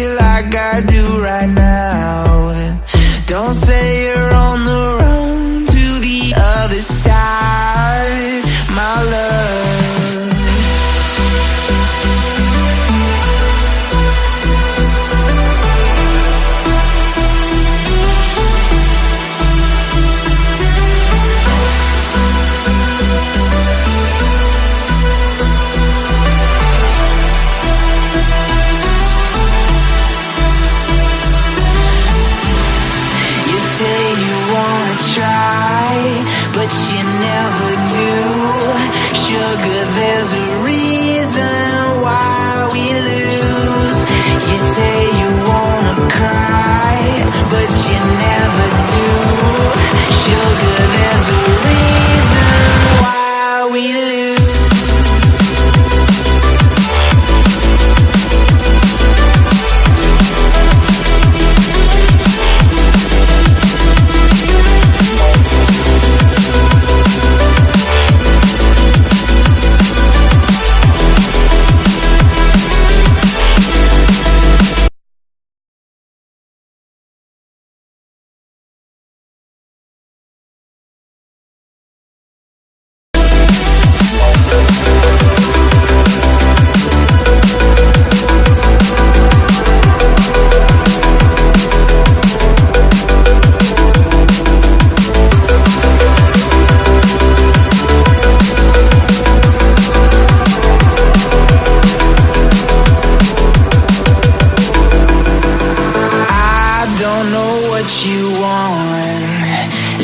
feel like I do right now. Don't say you're on the run to the other side, my love. But you never do. Sugar, there's a reason why we lose. You say you wanna cry, but you never do. Sugar, there's a reason why we lose.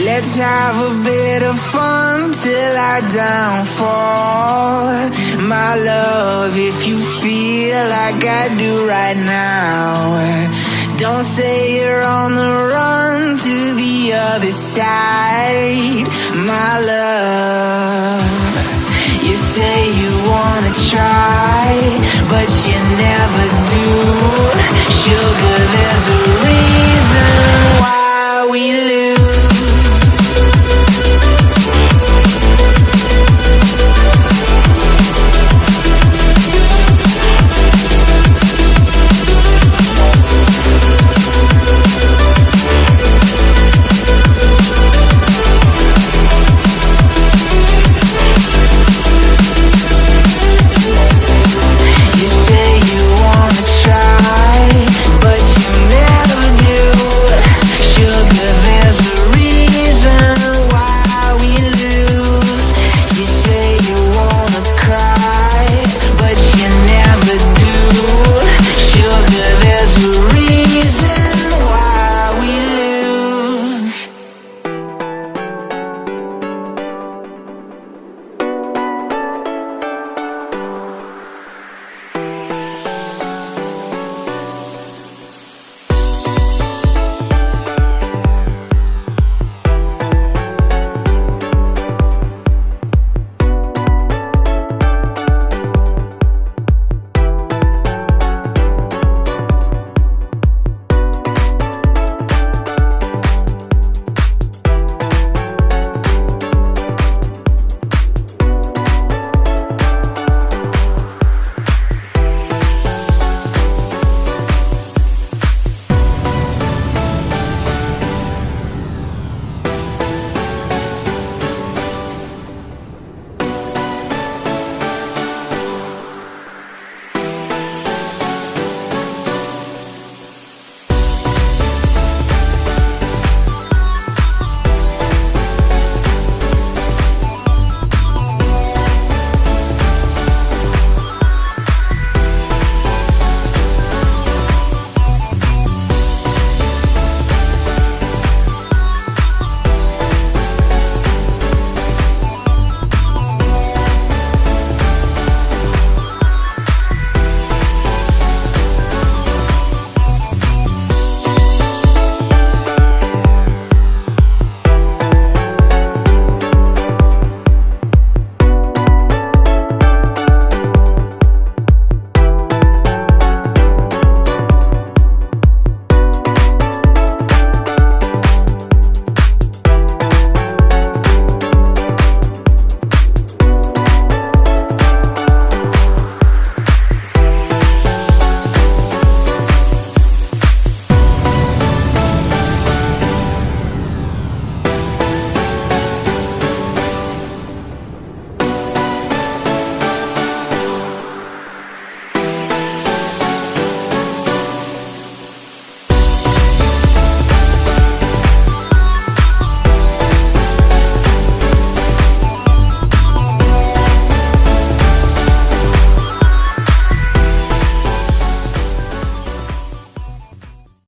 Let's have a bit of fun till I downfall. My love, if you feel like I do right now, don't say you're on the run to the other side, my love. You say you wanna try, but you never do. Sugar,